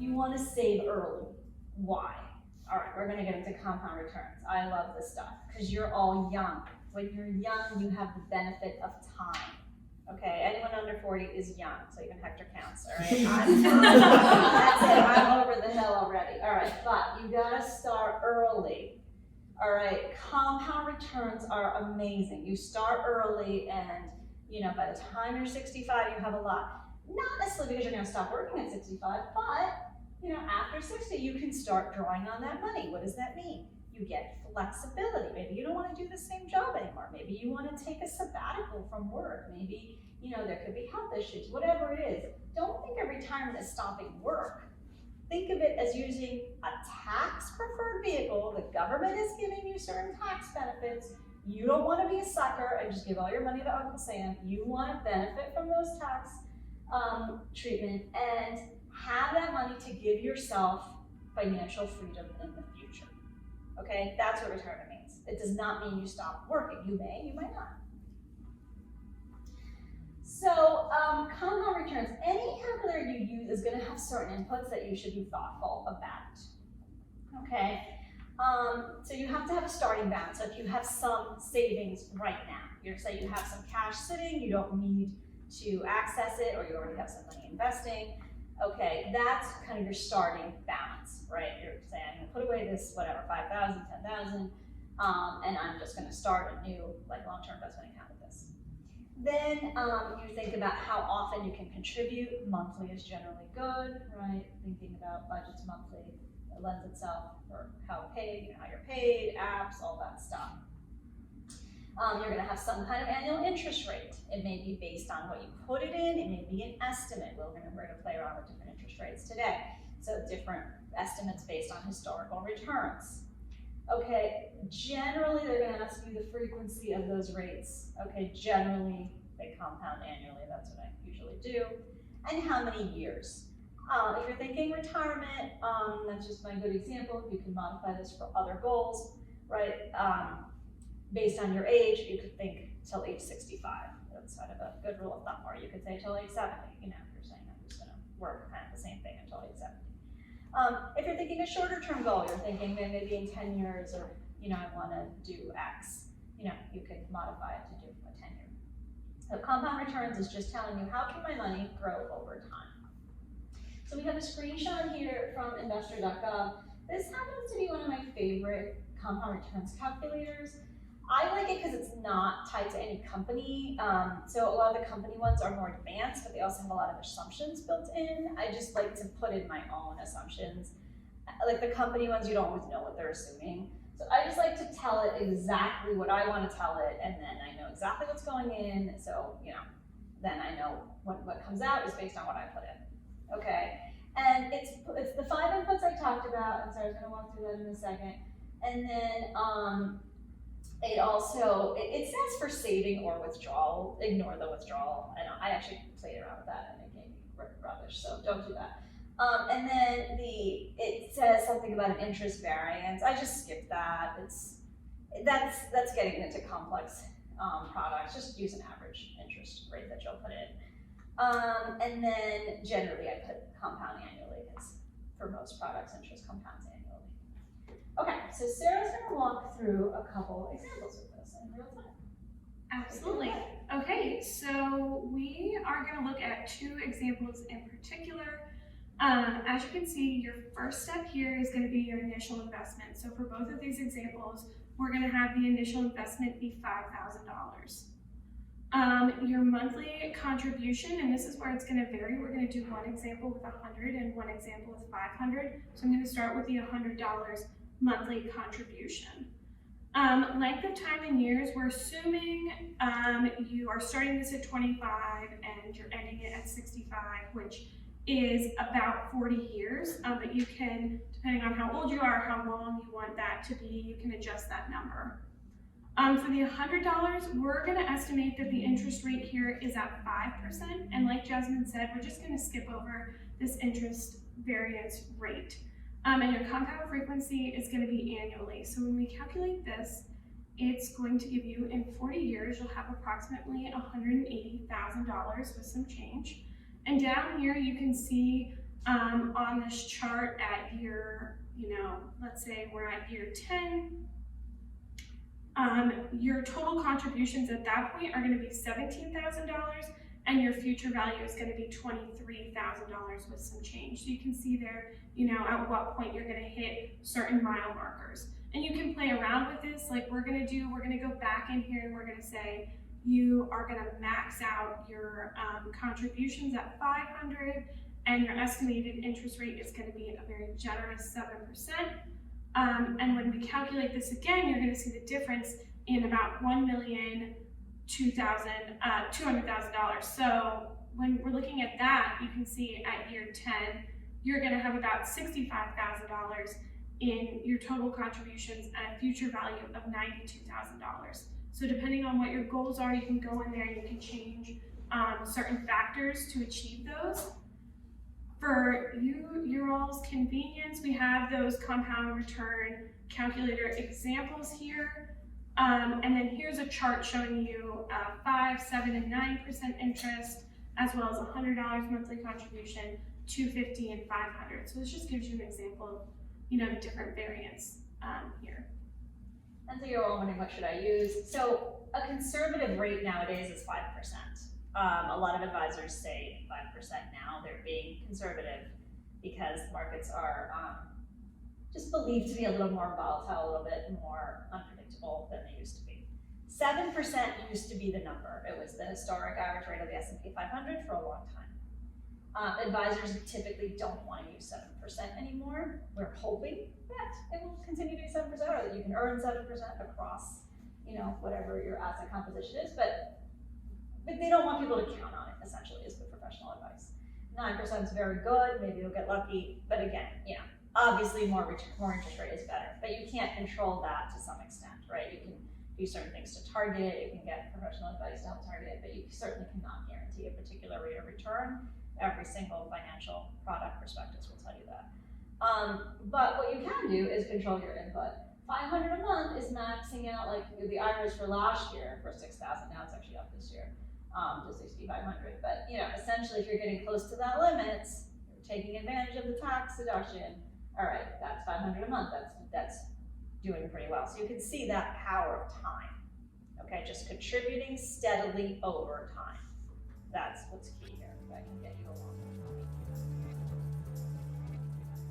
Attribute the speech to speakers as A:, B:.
A: you want to save early. Why? All right, we're going to get into compound returns. I love this stuff because you're all young. When you're young, you have the benefit of time. Okay, anyone under 40 is young, so even Hector counts, all right? That's it, I'm over the hill already. All right, but you gotta start early. All right, compound returns are amazing. You start early and, you know, by the time you're 65, you have a lot. Not necessarily because you're gonna stop working at 65, but, you know, after 60, you can start drawing on that money. What does that mean? You get flexibility. Maybe you don't want to do the same job anymore. Maybe you want to take a sabbatical from work. Maybe, you know, there could be health issues, whatever it is. Don't think of retirement as stopping work. Think of it as using a tax-preferred vehicle. The government is giving you certain tax benefits. You don't want to be a sucker and just give all your money to Uncle Sam. You want to benefit from those tax treatment and have that money to give yourself financial freedom in the future. Okay, that's what retirement means. It does not mean you stop working. You may, you might not. So compound returns, any calculator you use is going to have certain inputs that you should be thoughtful about. Okay, so you have to have a starting balance. So if you have some savings right now, you're say you have some cash sitting, you don't need to access it, or you already have some money investing. Okay, that's kind of your starting balance, right? You're saying, I'm gonna put away this, whatever, 5,000, 10,000, and I'm just gonna start a new long-term investment account with this. Then you think about how often you can contribute. Monthly is generally good, right? Thinking about budgets monthly lends itself for how paid, you know, how you're paid, apps, all that stuff. You're going to have some kind of annual interest rate. It may be based on what you put it in. It may be an estimate. We're going to play around with different interest rates today. So different estimates based on historical returns. Okay, generally they're going to ask you the frequency of those rates. Okay, generally they compound annually. That's what I usually do. And how many years. If you're thinking retirement, that's just my good example. You can modify this for other goals, right? Based on your age, you could think till age 65. That's kind of a good rule of thumb. Or you could say till age 70. You know, if you're saying I'm just going to work kind of the same thing until age 70. If you're thinking a shorter term goal, you're thinking maybe in 10 years, or you know, I want to do X. You know, you could modify it to do a 10-year. So compound returns is just telling you how can my money grow over time. So we have a screenshot here from investor.gov. This happens to be one of my favorite compound returns calculators. I like it because it's not tied to any company. So a lot of the company ones are more advanced, but they also have a lot of assumptions built in. I just like to put in my own assumptions. Like the company ones, you don't always know what they're assuming. So I just like to tell it exactly what I want to tell it, and then I know exactly what's going in. So, you know, then I know what comes out is based on what I put in. Okay, and it's the 5 inputs I talked about, and so I was going to walk through that in a second. And then it also, it says for saving or withdrawal. Ignore the withdrawal. I actually played around with that and it gave me rubbish, so don't do that. And then it says something about an interest variance. I just skipped that. That's getting into complex products. Just use an average interest rate that you'll put in. And then generally I put compound annually, because for most products, interest compounds annually. Okay, so Sarah's going to walk through a couple examples of this in real time.
B: Absolutely. Okay, so we are going to look at 2 examples in particular. As you can see, your first step here is going to be your initial investment. So for both of these examples, we're going to have the initial investment be $5,000. Your monthly contribution, and this is where it's going to vary. We're going to do one example with 100 and one example with 500. So I'm going to start with the $100 monthly contribution. Length of time in years, we're assuming you are starting this at 25 and you're ending it at 65, which is about 40 years, but you can, depending on how old you are, how long you want that to be, you can adjust that number. For the $100, we're going to estimate that the interest rate here is at 5%, and like Jasmine said, we're just going to skip over this interest variance rate. And your compound frequency is going to be annually. So when we calculate this, it's going to give you, in 40 years, you'll have approximately $180,000 with some change. And down here, you can see on this chart at year, let's say we're at year 10, your total contributions at that point are going to be $17,000, and your future value is going to be $23,000 with some change. So you can see there, at what point you're going to hit certain mile markers. And you can play around with this, like we're going to go back in here and we're going to say you are going to max out your contributions at 500, and your estimated interest rate is going to be a very generous 7%. And when we calculate this again, you're going to see the difference in about $1,200,000. So when we're looking at that, you can see at year 10, you're going to have about $65,000 in your total contributions and a future value of $92,000. So depending on what your goals are, you can go in there and you can change certain factors to achieve those. For your all's convenience, we have those compound return calculator examples here. And then here's a chart showing you 5, 7, and 9% interest, as well as $100 monthly contribution, $250 and $500. So this just gives you an example of, the different variants here.
A: And so you're all wondering, what should I use? So a conservative rate nowadays is 5%. A lot of advisors say 5% now. They're being conservative because markets are just believed to be a little more volatile, a little bit more unpredictable than they used to be. 7% used to be the number. It was the historic average rate of the S&P 500 for a long time. Advisors typically don't want to use 7% anymore. We're hoping that it will continue to be 7%, or that you can earn 7% across, whatever your asset composition is, but they don't want people to count on it, essentially, is the professional advice. 9% is very good, maybe you'll get lucky, but again, obviously more interest rate is better, but you can't control that to some extent, right? You can do certain things to target it, you can get professional advice to help target it, but you certainly cannot guarantee a particular rate of return. Every single financial product prospectus will tell you that. But what you can do is control your input. $500 a month is maxing out, like the IRAs for last year for $6,000. Now it's actually up this year to $6,500. But essentially, if you're getting close to that limit, you're taking advantage of the tax deduction. All right, that's $500 a month. That's doing pretty well. So you can see that power of time. Okay, just contributing steadily over time. That's what's key here. That can get you along.